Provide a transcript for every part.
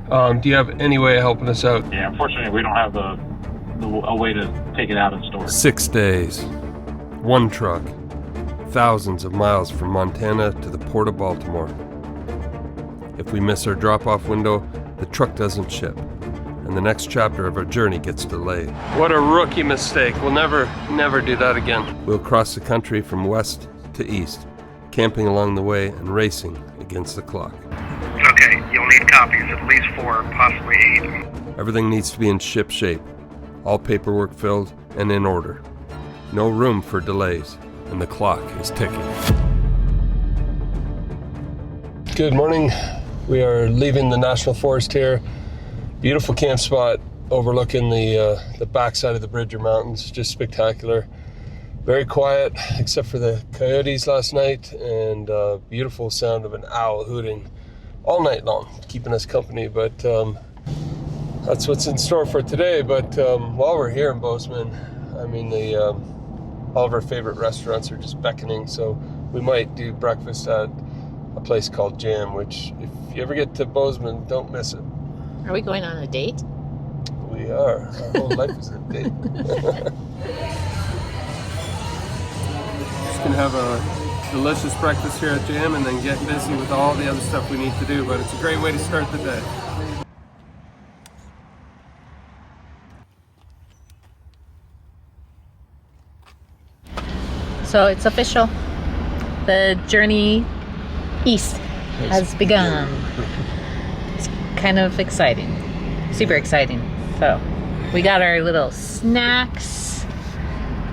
Do you have any way of helping us out? Yeah, unfortunately, we don't have a way to take it out and store it. 6 days, 1 truck, thousands of miles from Montana to the Port of Baltimore. If we miss our drop-off window, the truck doesn't ship, and the next chapter of our journey gets delayed. What a rookie mistake. We'll never do that again. We'll cross the country from west to east, camping along the way and racing against the clock. Okay, you'll need copies, at least 4, possibly 8. Everything needs to be in ship shape, all paperwork filled and in order. No room for delays, and the clock is ticking. Good morning. We are leaving the National Forest here. Beautiful camp spot overlooking the backside of the Bridger Mountains. Just spectacular. Very quiet, except for the coyotes last night, and beautiful sound of an owl hooting all night long, keeping us company. But that's what's in store for today. But while we're here in Bozeman, I mean, all of our favorite restaurants are just beckoning, so we might do breakfast at a place called Jam, which if you ever get to Bozeman, don't miss it. Are we going on a date? We are. Our whole life is a date. Just gonna have a delicious breakfast here at Jam and then get busy with all the other stuff we need to do, but it's a great way to start the day. So it's official. The journey east has begun. It's kind of exciting. Super exciting. So we got our little snacks.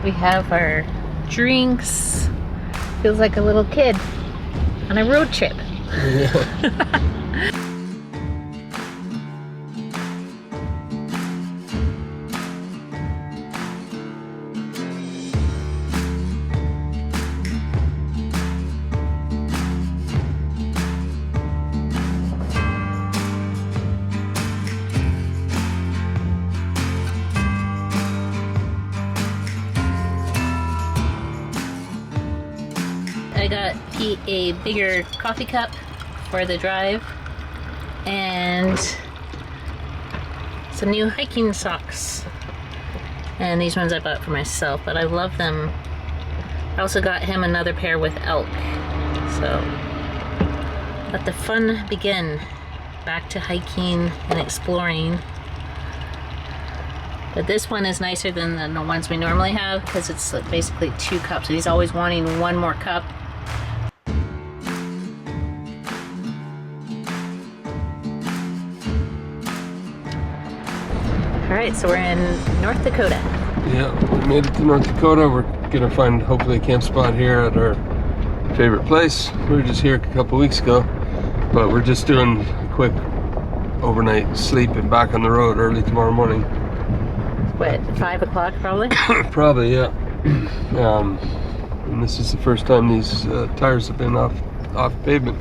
We have our drinks. Feels like a little kid on a road trip. Yeah. I got Pete a bigger coffee cup for the drive and some new hiking socks. And these ones I bought for myself, but I love them. I also got him another pair with elk. So let the fun begin. Back to hiking and exploring. But this one is nicer than the ones we normally have because it's basically 2 cups. He's always wanting 1 more cup. Alright, so we're in North Dakota. Yeah, we made it to North Dakota. We're gonna find hopefully a camp spot here at our favorite place. We were just here a couple weeks ago, but we're just doing a quick overnight sleep and back on the road early tomorrow morning. What, 5 o'clock probably? Probably, yeah. And this is the first time these tires have been off pavement.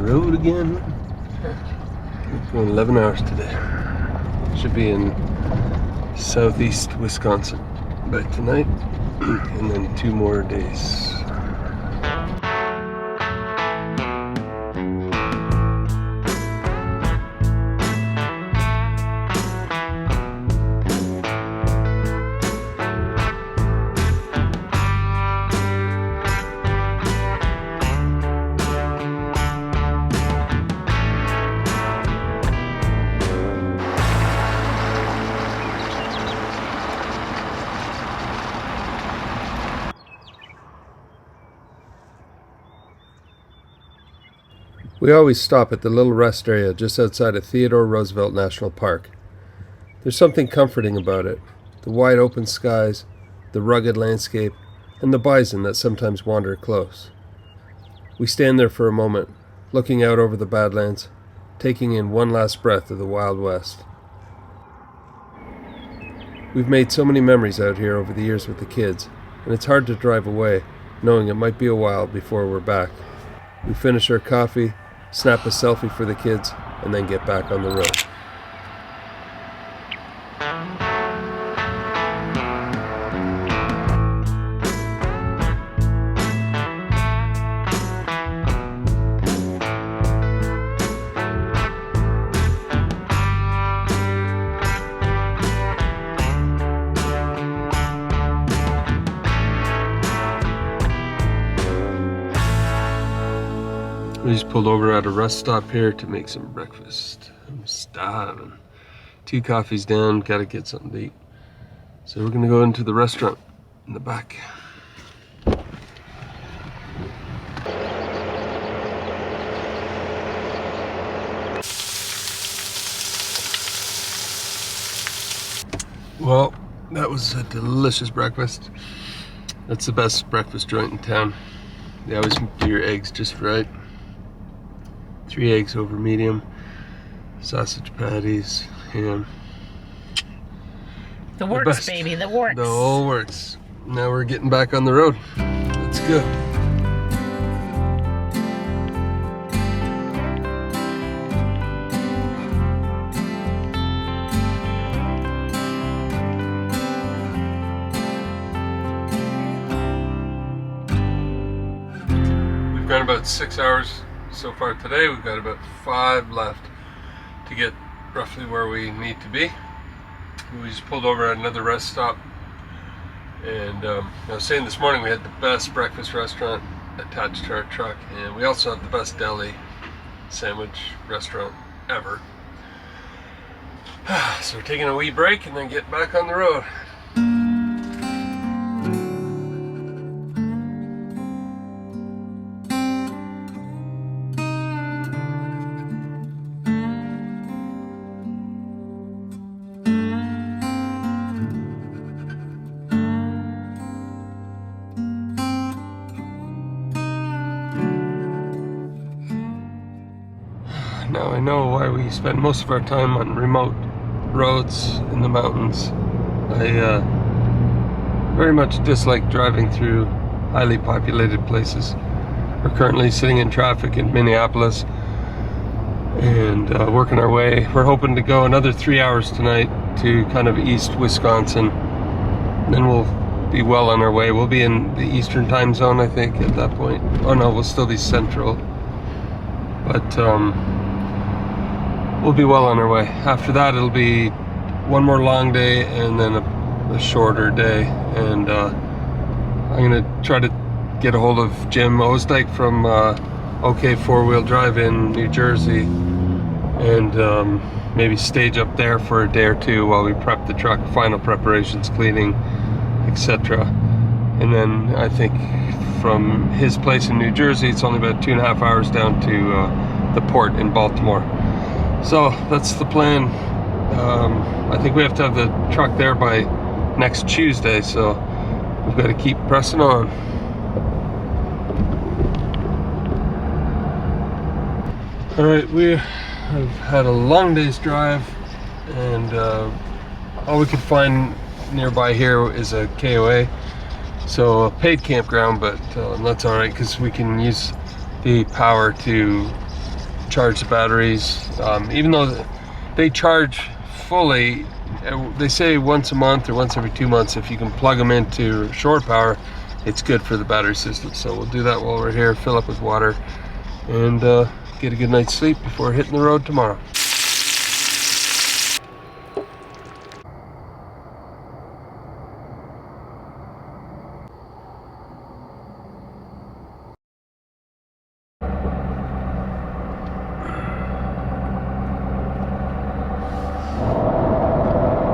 Road again. Going 11 hours today. Should be in southeast Wisconsin by tonight, and then 2 more days. We always stop at the little rest area just outside of Theodore Roosevelt National Park. There's something comforting about it. The wide open skies, the rugged landscape, and the bison that sometimes wander close. We stand there for a moment, looking out over the Badlands, taking in one last breath of the Wild West. We've made so many memories out here over the years with the kids, and it's hard to drive away, knowing it might be a while before we're back. We finish our coffee, snap a selfie for the kids, and then get back on the road. We just pulled over at a rest stop here to make some breakfast. I'm starving. 2 coffees down, gotta get something to eat. So we're gonna go into the restaurant in the back. Well, that was a delicious breakfast. That's the best breakfast joint in town. They always do your eggs just right. 3 eggs over medium, sausage patties, ham. The works, baby, the works. The whole works. Now we're getting back on the road. Let's go. We've got about 6 hours so far today. We've got about 5 left to get roughly where we need to be. We just pulled over at another rest stop, and I was saying this morning we had the best breakfast restaurant attached to our truck, and we also have the best deli sandwich restaurant ever. So we're taking a wee break and then get back on the road. Now I know why we spend most of our time on remote roads in the mountains. I very much dislike driving through highly populated places. We're currently sitting in traffic in Minneapolis and working our way. We're hoping to go another 3 hours tonight to kind of east Wisconsin. Then we'll be well on our way. We'll be in the Eastern time zone, I think, at that point. Oh no, we'll still be Central. But we'll be well on our way. After that, it'll be one more long day and then a shorter day. And I'm gonna try to get a hold of Jim Osdike from OK 4-Wheel Drive in New Jersey, and maybe stage up there for a day or two while we prep the truck, final preparations, cleaning, etc. And then I think from his place in New Jersey, it's only about 2.5 hours down to the port in Baltimore. So that's the plan. I think we have to have the truck there by next Tuesday, so we've got to keep pressing on. Alright, we have had a long day's drive, and all we could find nearby here is a KOA, so a paid campground, but that's alright because we can use the power to charge the batteries. Even though they charge fully, they say once a month or once every 2 months, if you can plug them into shore power, it's good for the battery system. So we'll do that while we're here, fill up with water, and get a good night's sleep before hitting the road tomorrow.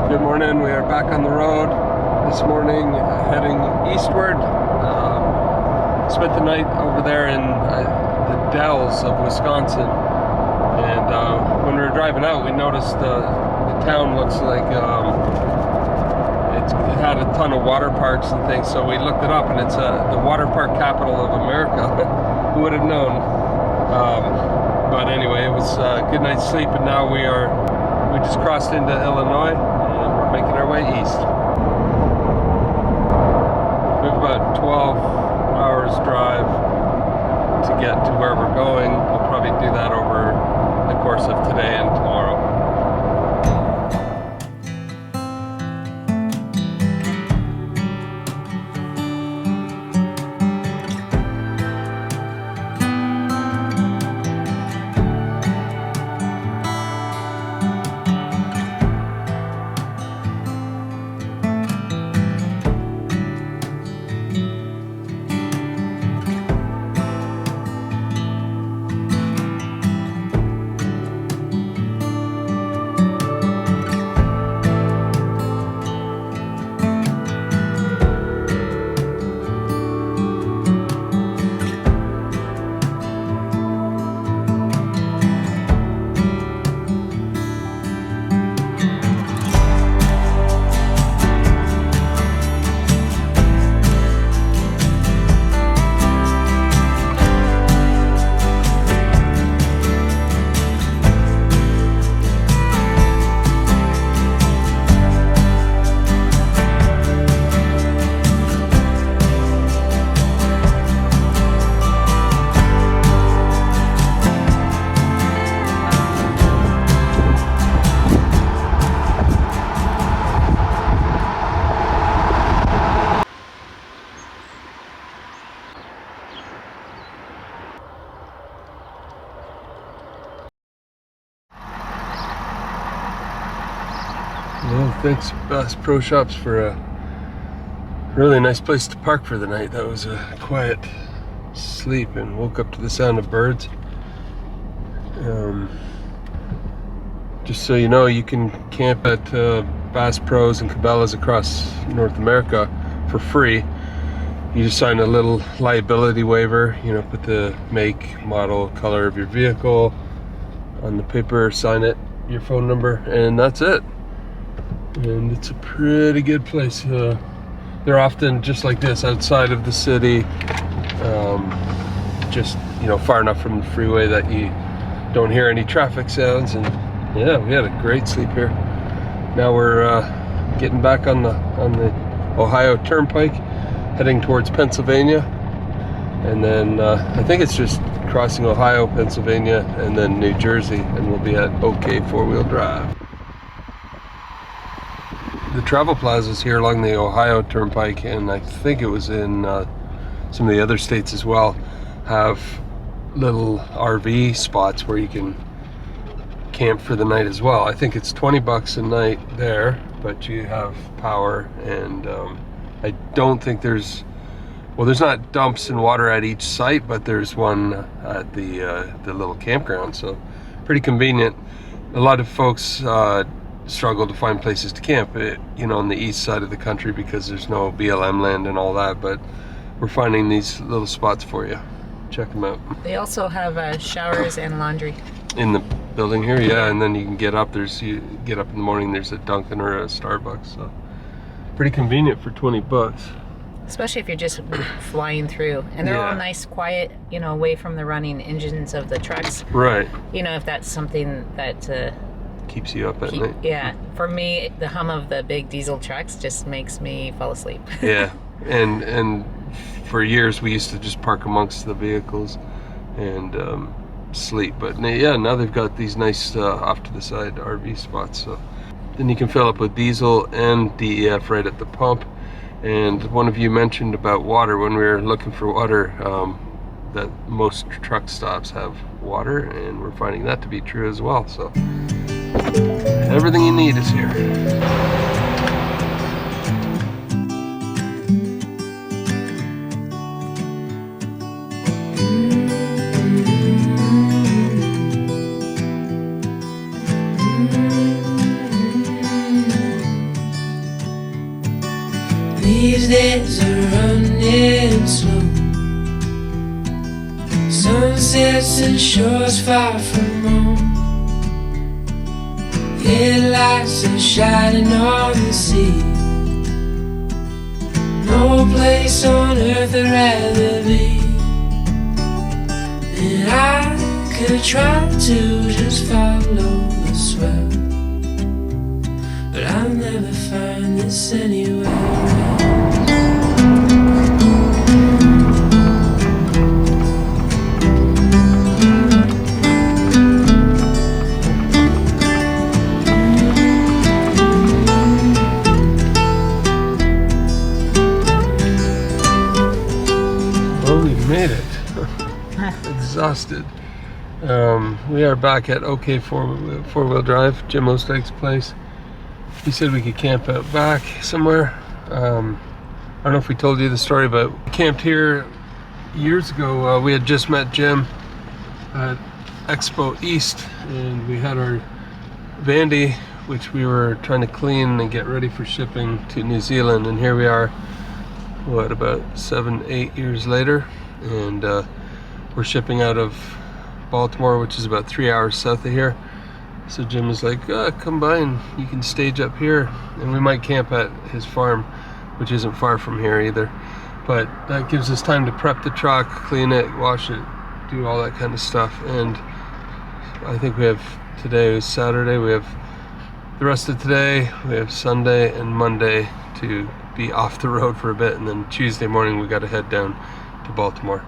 Good morning, we are back on the road this morning, heading eastward. Spent the night over there in dells of Wisconsin. And when we were driving out, we noticed the town looks like it had a ton of water parks and things. So we looked it up, and it's the water park capital of America. Who would have known? But anyway, it was a good night's sleep, and now we just crossed into Illinois, and we're making our way east. We have about 12 hours drive to get to where we're going. We'll probably do that over the course of today and tomorrow. Well, thanks Bass Pro Shops for a really nice place to park for the night. That was a quiet sleep, and woke up to the sound of birds. Just so you know, you can camp at Bass Pros and Cabela's across North America for free. You just sign a little liability waiver, put the make, model, color of your vehicle on the paper, sign it, your phone number, and that's it. And it's a pretty good place. They're often just like this, outside of the city, just far enough from the freeway that you don't hear any traffic sounds. And yeah, we had a great sleep here. Now we're getting back on the Ohio Turnpike, heading towards Pennsylvania, and then I think it's just crossing Ohio, Pennsylvania, and then New Jersey, and we'll be at OK four-wheel drive. The travel plazas here along the Ohio Turnpike, and I think it was in some of the other states as well, have little RV spots where you can camp for the night as well. I think it's $20 a night there, but you have power, and I don't think there's not dumps and water at each site, but there's one at the little campground, so pretty convenient. A lot of folks struggle to find places to camp, on the east side of the country, because there's no BLM land and all that, but we're finding these little spots for you. Check them out. They also have showers and laundry in the building here, yeah, and then you can get up. You get up in the morning, there's a Dunkin' or a Starbucks, so pretty convenient for $20. Especially if you're just flying through, and they're all nice, quiet, away from the running engines of the trucks. Right. If that's something that keeps you up at night. Yeah, for me, the hum of the big diesel trucks just makes me fall asleep. Yeah, and for years we used to just park amongst the vehicles and sleep, but yeah, now they've got these nice off to the side RV spots, so then you can fill up with diesel and DEF right at the pump. And one of you mentioned about water when we were looking for water, that most truck stops have water, and we're finding that to be true as well. So everything you need is here. These days are running slow. Sunsets and shores far from home, headlights are shining on the sea. No place on earth I'd rather be. And I could try to just follow the swell, but I'll never find this anywhere else. Made it. Exhausted. We are back at OK four-wheel drive, Jim Osteig's place. He said we could camp out back somewhere. I don't know if we told you the story, but we camped here years ago. We had just met Jim at Expo East, and we had our Vandy, which we were trying to clean and get ready for shipping to New Zealand. And here we are, what, about 7-8 years later, and we're shipping out of Baltimore, which is about 3 hours south of here. So Jim was like, come by and you can stage up here, and we might camp at his farm, which isn't far from here either. But that gives us time to prep the truck, clean it, wash it, do all that kind of stuff. And I think we have, today is Saturday, we have the rest of today, we have Sunday and Monday to be off the road for a bit, and then Tuesday morning we got to head down to Baltimore.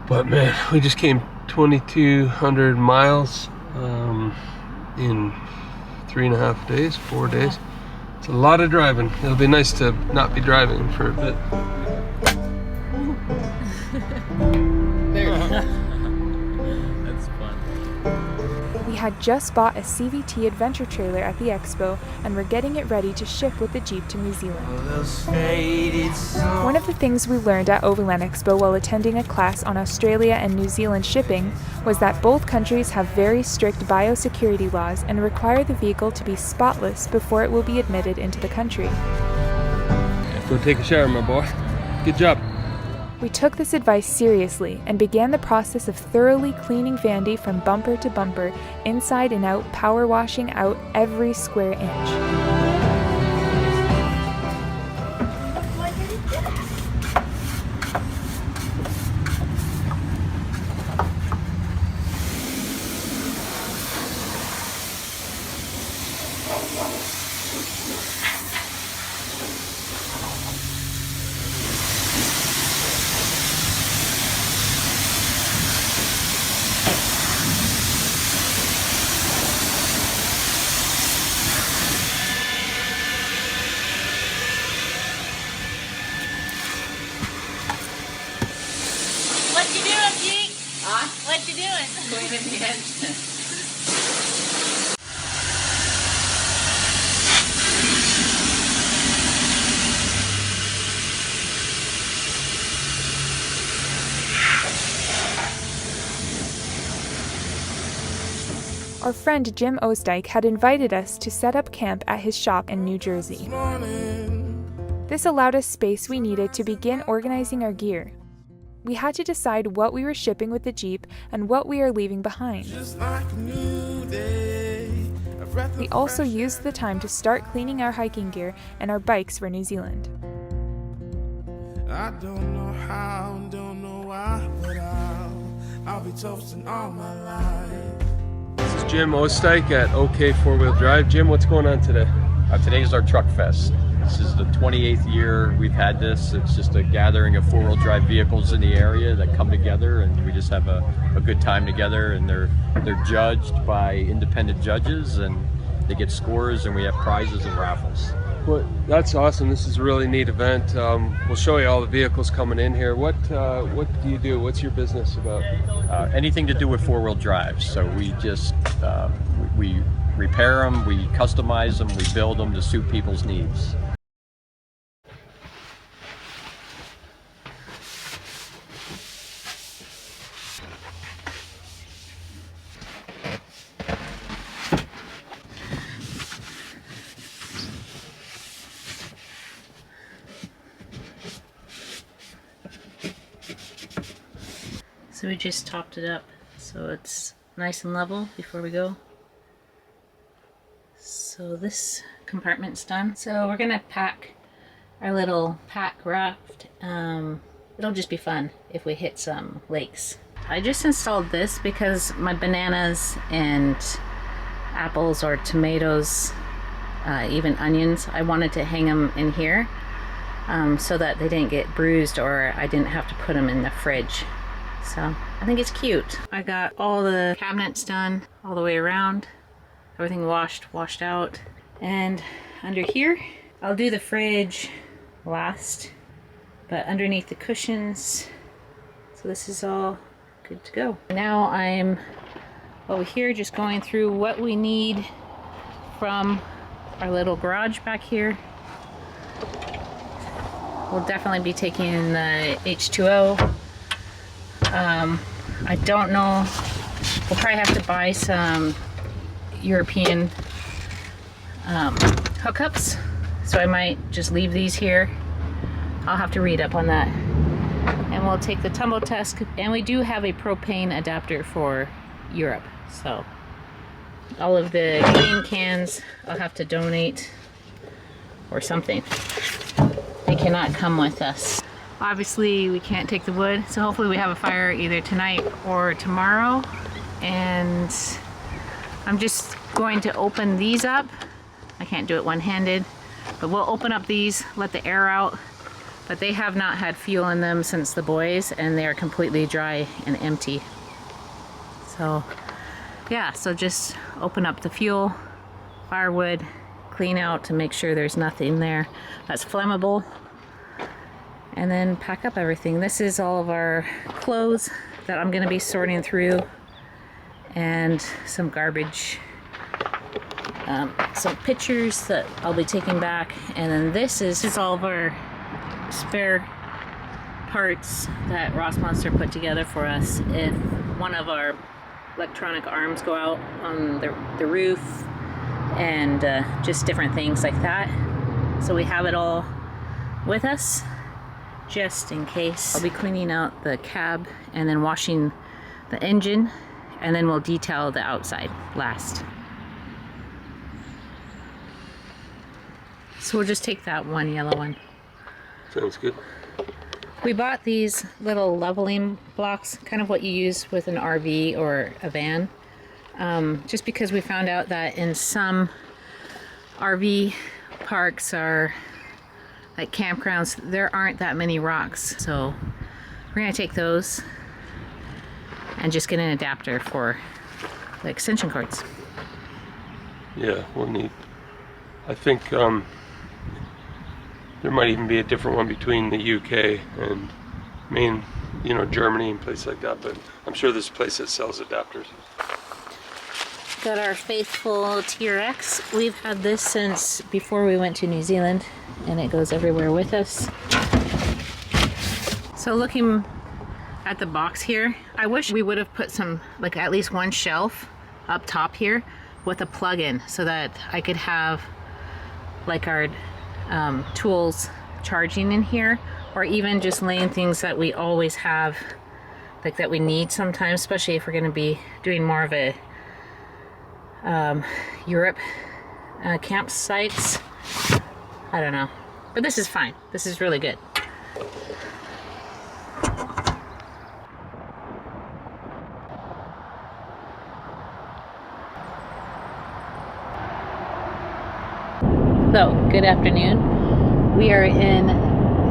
But man, we just came 2,200 miles in 3.5 days, 4 days. It's a lot of driving. It'll be nice to not be driving for a bit. There you go. That's fun. We had just bought a CVT adventure trailer at the expo and were getting it ready to ship with the Jeep to New Zealand. One of the things we learned at Overland Expo while attending a class on Australia and New Zealand shipping was that both countries have very strict biosecurity laws and require the vehicle to be spotless before it will be admitted into the country. Go take a shower, my boy. Good job. We took this advice seriously and began the process of thoroughly cleaning Vandy from bumper to bumper, inside and out, power washing out every square inch. What you doing, Pete? Huh? What you doing? Cleaning the engine. Our friend Jim Osteig had invited us to set up camp at his shop in New Jersey. This allowed us space we needed to begin organizing our gear. We had to decide what we were shipping with the Jeep and what we are leaving behind. We also used the time to start cleaning our hiking gear and our bikes for New Zealand. I don't know how, don't know why, but I'll be toasting all my life. This is Jim Osteig at OK Four-Wheel Drive. Jim, what's going on today? Today is our Truck Fest. This is the 28th year we've had this. It's just a gathering of four-wheel drive vehicles in the area that come together, and we just have a good time together. And they're judged by independent judges, and they get scores, and we have prizes and raffles. Well, that's awesome. This is a really neat event. We'll show you all the vehicles coming in here. What do you do? What's your business about? Anything to do with four-wheel drive. So we just we repair them, we customize them, we build them to suit people's needs. So we just topped it up so it's nice and level before we go. So this compartment's done. So we're gonna pack our little pack raft. It'll just be fun if we hit some lakes. I just installed this because my bananas and apples or tomatoes, even onions, I wanted to hang them in here so that they didn't get bruised or I didn't have to put them in the fridge. So I think it's cute. I got all the cabinets done all the way around. Everything washed out. And under here, I'll do the fridge last, but underneath the cushions. So this is all good to go. Now I'm over here just going through what we need from our little garage back here. We'll definitely be taking the H2O. I don't know, we'll probably have to buy some European hookups, so I might just leave these here. I'll have to read up on that. And we'll take the tumble test, and we do have a propane adapter for Europe, so all of the green cans I'll have to donate or something. They cannot come with us. Obviously we can't take the wood, so hopefully we have a fire either tonight or tomorrow. And I'm just going to open these up. I can't do it one-handed, but we'll open up these, let the air out. But they have not had fuel in them since the boys, and they are completely dry and empty. So yeah, so just open up the fuel, firewood, clean out to make sure there's nothing there that's flammable, and then pack up everything. This is all of our clothes that I'm going to be sorting through, and some garbage, some pictures that I'll be taking back, and then this is all of our spare parts that Ross Monster put together for us if one of our electronic arms go out on the roof, and just different things like that. So we have it all with us just in case. I'll be cleaning out the cab and then washing the engine, and then we'll detail the outside last. So we'll just take that one yellow one. Sounds good. We bought these little leveling blocks, kind of what you use with an RV or a van, just because we found out that in some RV parks or like campgrounds, there aren't that many rocks. So we're gonna take those and just get an adapter for the extension cords. Yeah, we'll need, I think there might even be a different one between the UK and Maine, you know, Germany and places like that, but I'm sure there's a place that sells adapters. Got our faithful T-Rex. We've had this since before we went to New Zealand, and it goes everywhere with us. So looking at the box here, I wish we would have put some, like at least one shelf up top here with a plug-in so that I could have like our tools charging in here, or even just laying things that we always have, like that we need sometimes, especially if we're going to be doing more of a Europe campsites. I don't know, but this is fine. This is really good. So, good afternoon. We are in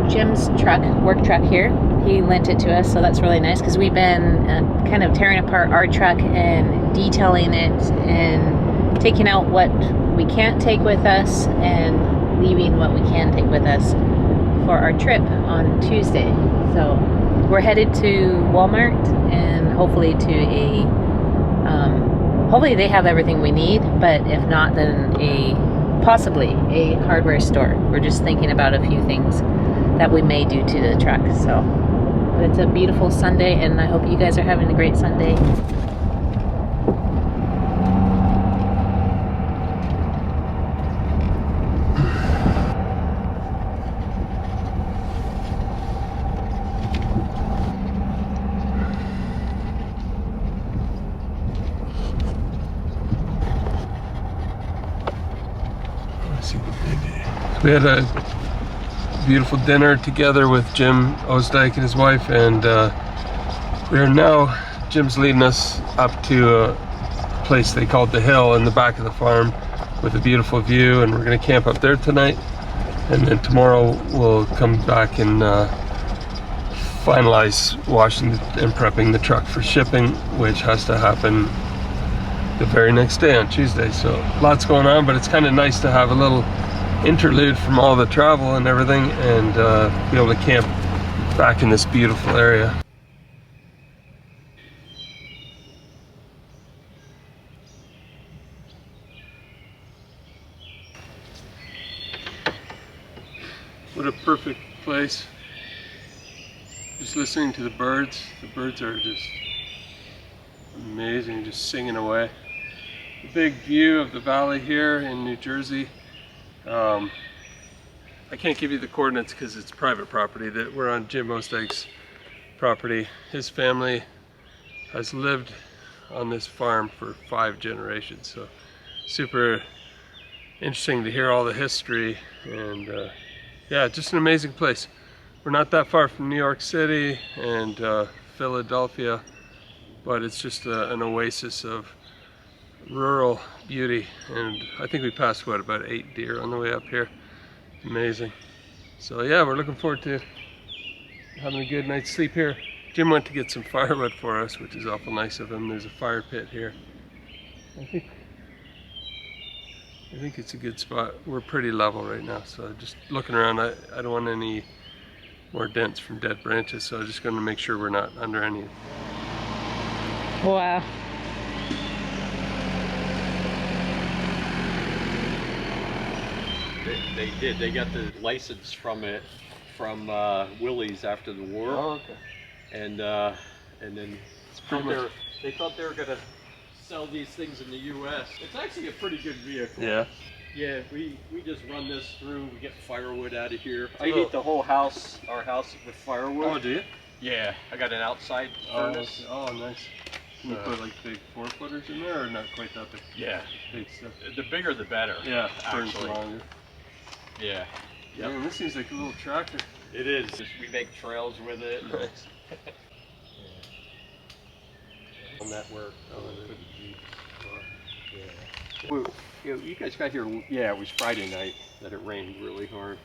Jim's truck, work truck here. He lent it to us, so that's really nice because we've been kind of tearing apart our truck and detailing it and taking out what we can't take with us and leaving what we can take with us for our trip on Tuesday. So we're headed to Walmart and hopefully to a, hopefully they have everything we need, but if not, then possibly a hardware store. We're just thinking about a few things that we may do to the truck. So, but it's a beautiful Sunday, and I hope you guys are having a great Sunday. We had a beautiful dinner together with Jim Osdike and his wife, and we are now, Jim's leading us up to a place they called the Hill in the back of the farm with a beautiful view, and we're going to camp up there tonight, and then tomorrow we'll come back and finalize washing and prepping the truck for shipping, which has to happen the very next day on Tuesday. So lots going on, but it's kind of nice to have a little interlude from all the travel and everything, and be able to camp back in this beautiful area. What a perfect place. Just listening to the birds. The birds are just amazing, just singing away. The big view of the valley here in New Jersey. I can't give you the coordinates because it's private property. That we're on Jim Osdike's property. His family has lived on this farm for 5 generations. So super interesting to hear all the history, and yeah, just an amazing place. We're not that far from New York City and Philadelphia, but it's just an oasis of rural beauty, and I think we passed, what, about 8 deer on the way up here. Amazing. So yeah, we're looking forward to having a good night's sleep here. Jim went to get some firewood for us, which is awful nice of him. There's a fire pit here. I think it's a good spot. We're pretty level right now, so just looking around, I don't want any more dents from dead branches, so I'm just going to make sure we're not under any. Wow. They did. They got the license from Willie's after the war. Oh, okay. And then they thought they were gonna sell these things in the U.S. It's actually a pretty good vehicle. Yeah. Yeah, we just run this through. We get firewood out of here. I heat the whole house, our house, with firewood. Oh, do you? Yeah, I got an outside furnace. Oh, nice. Can you put like big 4-footers in there, or not quite that big? Yeah. Big stuff. The bigger the better. Yeah, burns actually. longer. Yeah. Yeah, and this seems like a little tractor. It is. We make trails with it. Nice. Network. Well, you guys got here. Yeah, it was Friday night that it rained really hard.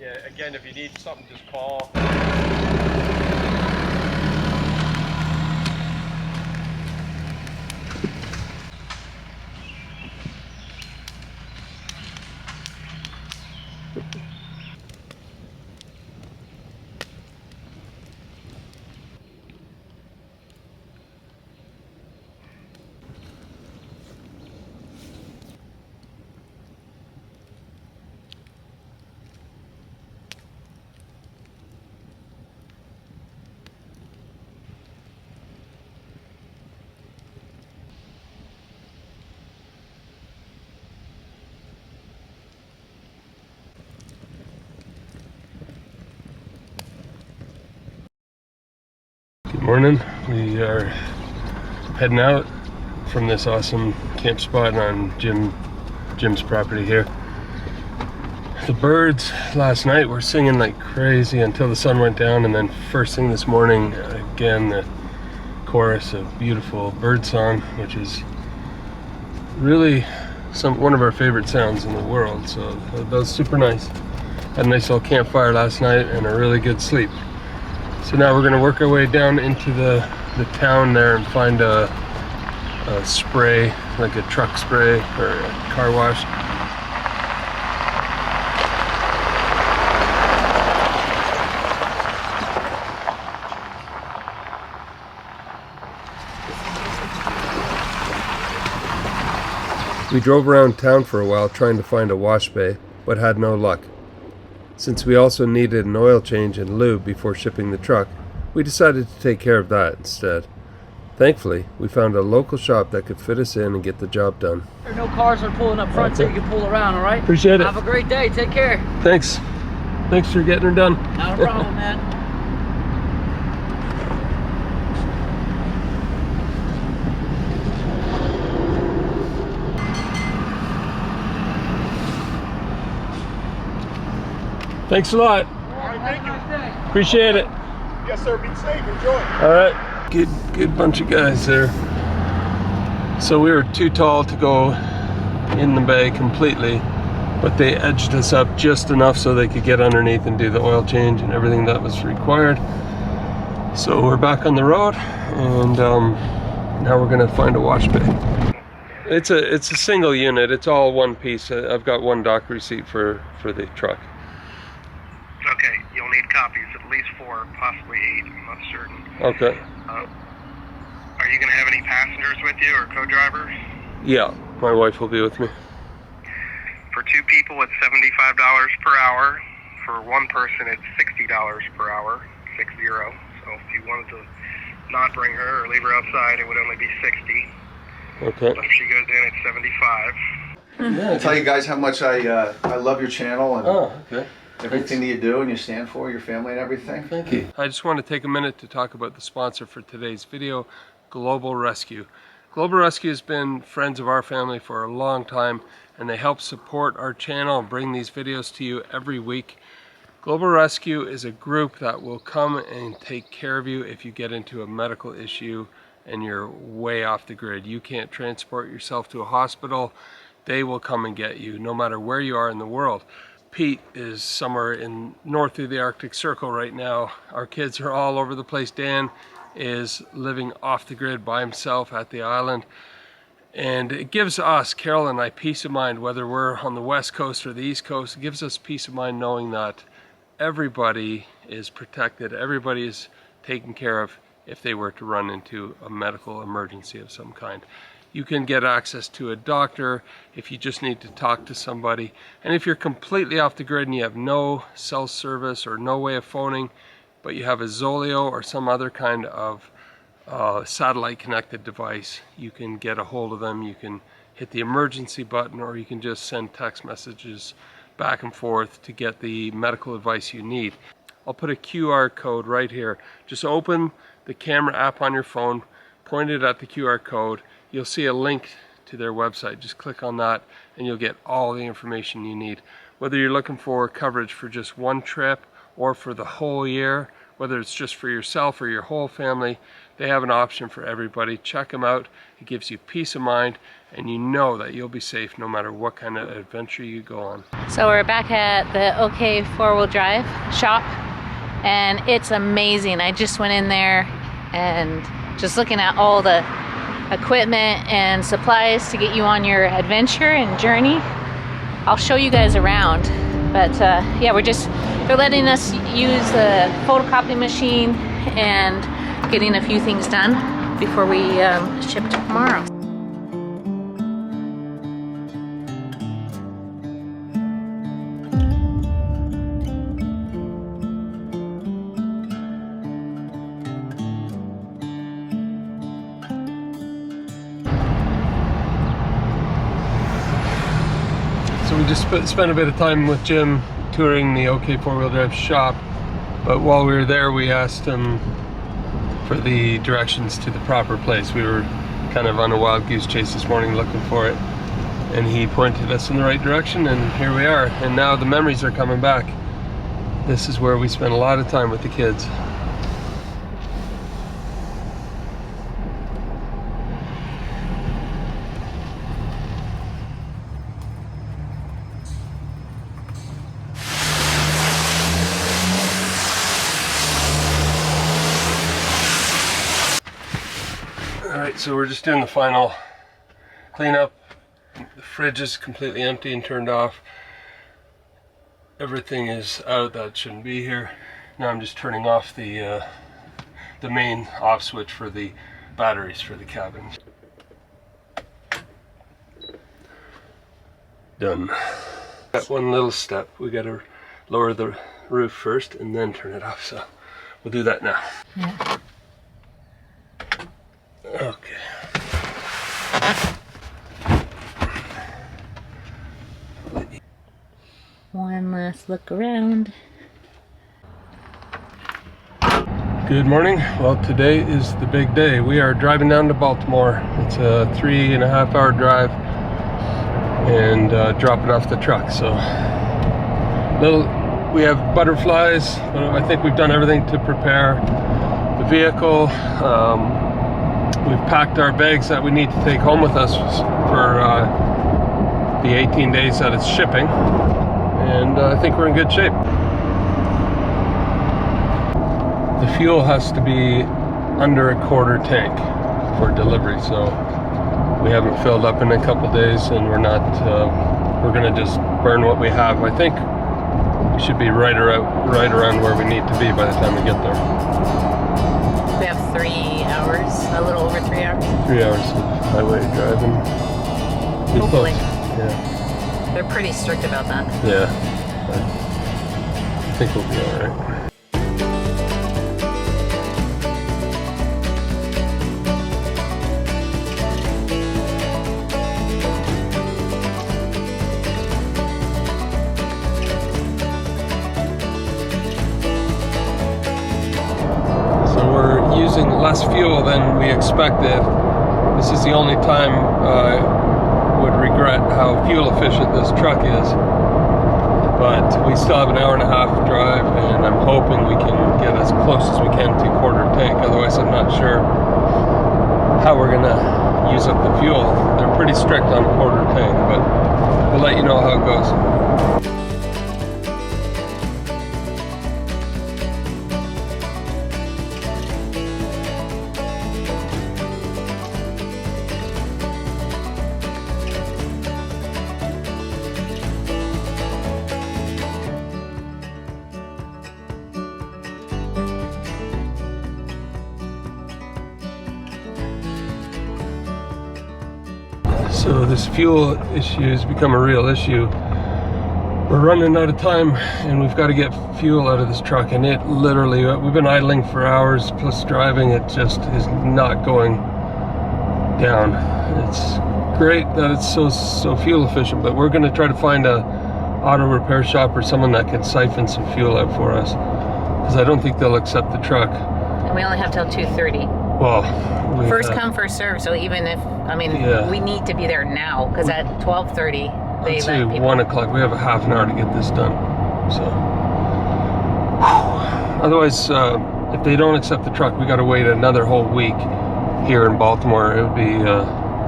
Yeah. Again, if you need something, just call. Good morning. We are heading out from this awesome camp spot on Jim's property here. The birds last night were singing like crazy until the sun went down, and then first thing this morning, again, the chorus of beautiful bird song, which is really one of our favorite sounds in the world. So that was super nice. Had a nice little campfire last night and a really good sleep. So now we're going to work our way down into the town there and find a spray, like a truck spray or a car wash. We drove around town for a while trying to find a wash bay, but had no luck. Since we also needed an oil change and lube before shipping the truck, we decided to take care of that instead. Thankfully, we found a local shop that could fit us in and get the job done. No cars are pulling up front, so you can pull around, all right? Appreciate it. Have a great day. Take care. Thanks. Thanks for getting her done. Not a problem, man. Thanks a lot. All right, thank you. Appreciate it. Yes, sir. Be safe. Enjoy. All right. Good bunch of guys there. So we were too tall to go in the bay completely, but they edged us up just enough so they could get underneath and do the oil change and everything that was required. So we're back on the road, and now we're gonna find a wash bay. It's a single unit. It's all one piece. I've got one dock receipt for the truck. Okay, you'll need copies, at least 4, possibly 8, I'm not certain. Okay. Are you going to have any passengers with you or co-drivers? Yeah, my wife will be with me. For 2 people, it's $75 per hour. For 1 person, it's $60 per hour, 60. So if you wanted to not bring her or leave her outside, it would only be 60. Okay. But if she goes in, it's 75. Yeah, I'll tell you guys how much I love your channel and okay. everything that you do and you stand for, your family and everything. Thank you. I just want to take a minute to talk about the sponsor for today's video, Global Rescue. Global Rescue has been friends of our family for a long time, and they help support our channel and bring these videos to you every week. Global Rescue is a group that will come and take care of you if you get into a medical issue and you're way off the grid. You can't transport yourself to a hospital. They will come and get you no matter where you are in the world. Pete is somewhere in north of the Arctic Circle right now. Our kids are all over the place. Dan is living off the grid by himself at the island. And it gives us, Carol and I, peace of mind, whether we're on the West Coast or the East Coast. It gives us peace of mind knowing that everybody is protected, everybody is taken care of if they were to run into a medical emergency of some kind. You can get access to a doctor if you just need to talk to somebody. And if you're completely off the grid and you have no cell service or no way of phoning, but you have a Zoleo or some other kind of satellite connected device, you can get a hold of them. You can hit the emergency button, or you can just send text messages back and forth to get the medical advice you need. I'll put a QR code right here. Just open the camera app on your phone, point it at the QR code. You'll see a link to their website. Just click on that and you'll get all the information you need. Whether you're looking for coverage for just one trip or for the whole year, whether it's just for yourself or your whole family, they have an option for everybody. Check them out. It gives you peace of mind, and you know that you'll be safe no matter what kind of adventure you go on. So we're back at the OK 4-wheel drive shop, and it's amazing. I just went in there and just looking at all the equipment and supplies to get you on your adventure and journey. I'll show you guys around, but yeah, they're letting us use the photocopy machine and getting a few things done before we ship tomorrow. So we just spent a bit of time with Jim touring the OK 4-wheel drive shop, but while we were there we asked him for the directions to the proper place. We were kind of on a wild goose chase this morning looking for it, and he pointed us in the right direction, and here we are. And now the memories are coming back. This is where we spent a lot of time with the kids. Alright, so we're just doing the final cleanup. The fridge is completely empty and turned off. Everything is out that shouldn't be here. Now I'm just turning off the main off switch for the batteries for the cabin. Done. That one little step, we gotta lower the roof first and then turn it off, so we'll do that now. Yeah. Okay. One last look around. Good morning. Well, today is the big day. We are driving down to Baltimore. It's a 3.5-hour drive, and dropping off the truck. So We have butterflies. I think we've done everything to prepare the vehicle. We've packed our bags that we need to take home with us for the 18 days that it's shipping. And I think we're in good shape. The fuel has to be under a quarter tank for delivery, so we haven't filled up in a couple days, and we're gonna just burn what we have. I think we should be right around where we need to be by the time we get there. We have 3 hours, a little over 3 hours. 3 hours of highway driving. Pretty Hopefully. close. Yeah. They're pretty strict about that. Yeah. I think we'll be all right. Using less fuel than we expected. This is the only time I would regret how fuel efficient this truck is. But we still have an hour and a half drive, and I'm hoping we can get as close as we can to quarter tank. Otherwise, I'm not sure how we're gonna use up the fuel. They're pretty strict on quarter tank, but we'll let you know how it goes. So this fuel issue has become a real issue. We're running out of time, and we've got to get fuel out of this truck, and it literally, we've been idling for hours plus driving. It just is not going down. It's great that it's so fuel efficient, but we're going to try to find a auto repair shop or someone that can siphon some fuel out for us, because I don't think they'll accept the truck. And we only have till 2:30. Well, first come, first serve. So even if, we need to be there now, because at 12:30 they let people. 1 o'clock. We have a half an hour to get this done. So, otherwise, if they don't accept the truck, we got to wait another whole week here in Baltimore. It would be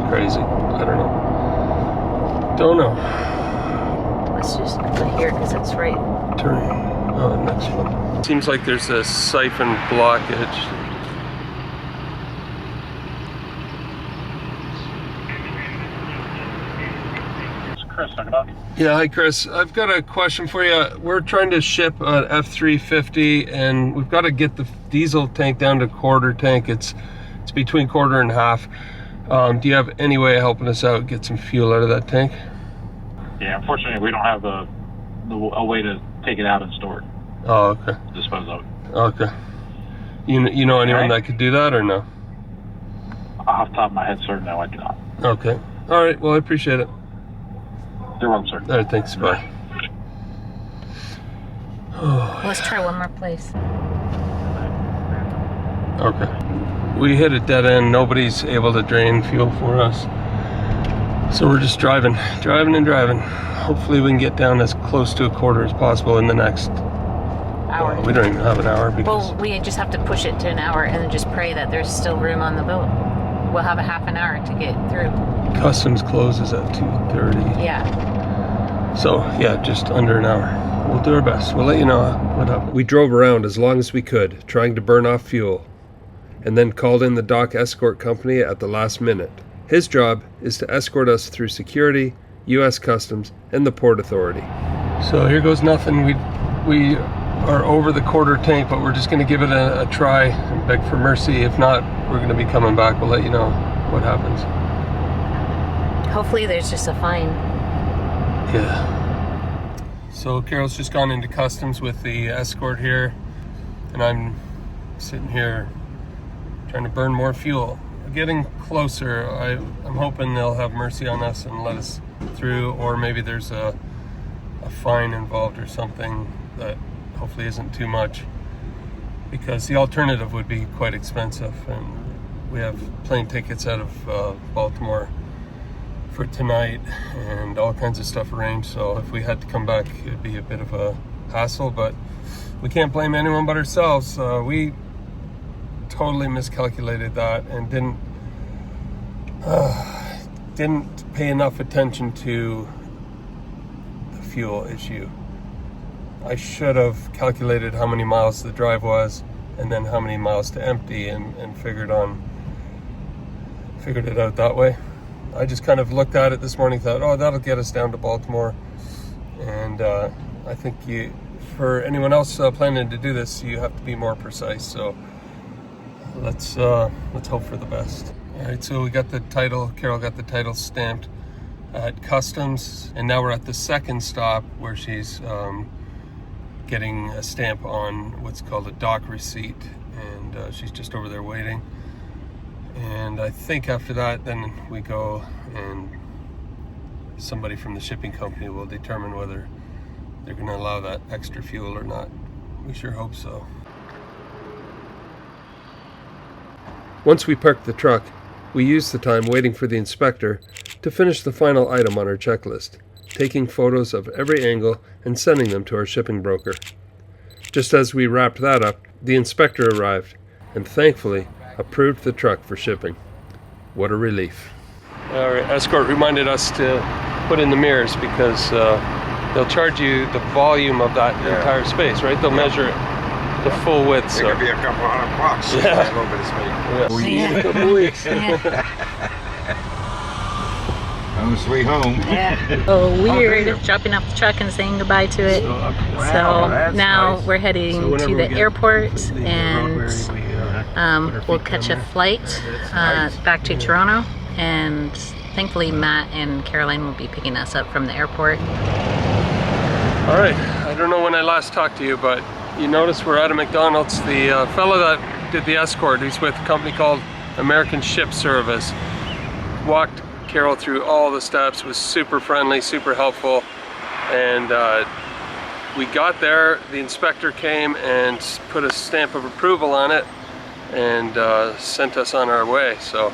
crazy. I don't know. Let's just put here because it's right. Turn. Oh, next one. Seems like there's a siphon blockage. Yeah, hi Chris. I've got a question for you. We're trying to ship an F350, and we've got to get the diesel tank down to quarter tank. It's between quarter and half. Do you have any way of helping us out, get some fuel out of that tank? Yeah, unfortunately, we don't have a way to take it out and store it. Oh, okay. Dispose of it. Okay. You know anyone that could do that, or no? Off the top of my head, sir, no, I do not. Okay. All right. Well, I appreciate it. You're welcome, sir. All right. Thanks. Bye. Let's try one more place. Okay. We hit a dead end. Nobody's able to drain fuel for us. So we're just driving. Hopefully we can get down as close to a quarter as possible in the next hour. We don't even have an hour because... Well, we just have to push it to an hour and then just pray that there's still room on the boat. We'll have a half an hour to get through. Customs closes at 2:30. Yeah. So, yeah, just under an hour. We'll do our best. We'll let you know what happens. We drove around as long as we could, trying to burn off fuel, and then called in the dock escort company at the last minute. His job is to escort us through security, U.S. Customs, and the Port Authority. So here goes nothing. We are over the quarter tank, but we're just going to give it a try and beg for mercy. If not, we're going to be coming back. We'll let you know what happens. Hopefully there's just a fine. Yeah. So Carol's just gone into customs with the escort here, and I'm sitting here trying to burn more fuel. We're getting closer. I'm hoping they'll have mercy on us and let us through, or maybe there's a fine involved or something that hopefully isn't too much, because the alternative would be quite expensive, and we have plane tickets out of Baltimore for tonight and all kinds of stuff arranged, so if we had to come back, it'd be a bit of a hassle, but we can't blame anyone but ourselves. We totally miscalculated that and didn't pay enough attention to the fuel issue. I should have calculated how many miles the drive was and then how many miles to empty and figured it out that way. I just kind of looked at it this morning, thought, oh, that'll get us down to Baltimore. And I think for anyone else planning to do this, you have to be more precise. So let's hope for the best. All right, so we got the title. Carol got the title stamped at customs, and now we're at the second stop where she's getting a stamp on what's called a dock receipt, and she's just over there waiting. And I think after that, then we go and somebody from the shipping company will determine whether they're going to allow that extra fuel or not. We sure hope so. Once we parked the truck, we used the time waiting for the inspector to finish the final item on our checklist, taking photos of every angle and sending them to our shipping broker. Just as we wrapped that up, the inspector arrived and thankfully approved the truck for shipping. What a relief. Our escort reminded us to put in the mirrors because they'll charge you the volume of that entire space, right? They'll measure it the full width. It so could be a couple $100. Yeah. A little bit of space. Yeah. We need a couple weeks. Home sweet home. Yeah. Oh, weird. Dropping off the truck and saying goodbye to it. So now nice. we're heading to the airport, and we'll catch a flight back to Toronto, and thankfully Matt and Caroline will be picking us up from the airport. All right, I don't know when I last talked to you, but you notice we're at a McDonald's. The fellow that did the escort, he's with a company called American Ship Service, walked Carol through all the steps, was super friendly, super helpful, and we got there, the inspector came and put a stamp of approval on it and sent us on our way. So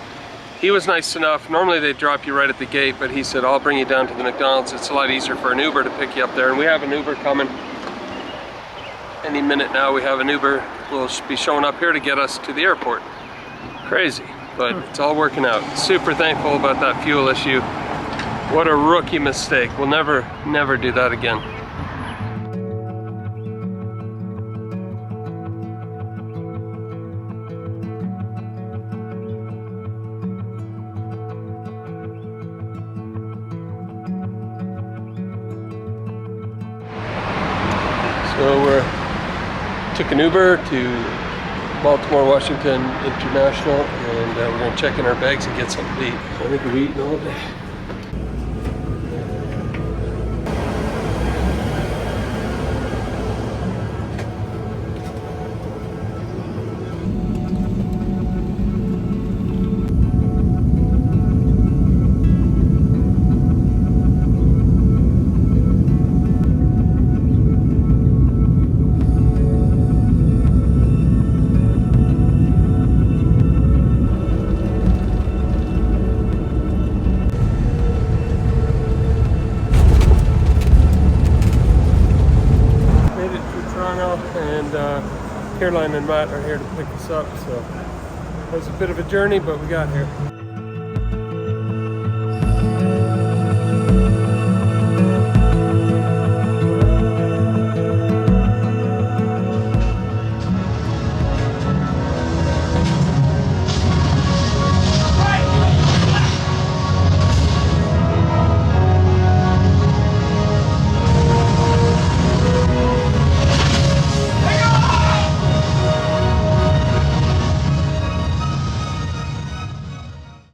he was nice enough. Normally they drop you right at the gate, but he said, I'll bring you down to the McDonald's. It's a lot easier for an Uber to pick you up there, and we have an Uber coming. Any minute now we have an Uber will be showing up here to get us to the airport. Crazy, but it's all working out. Super thankful about that fuel issue. What a rookie mistake. We'll never do that again. So took an Uber to Baltimore, Washington International, and we're going to check in our bags and get something to eat. I think we've eaten all day. And Caroline and Matt are here to pick us up, so it was a bit of a journey, but we got here.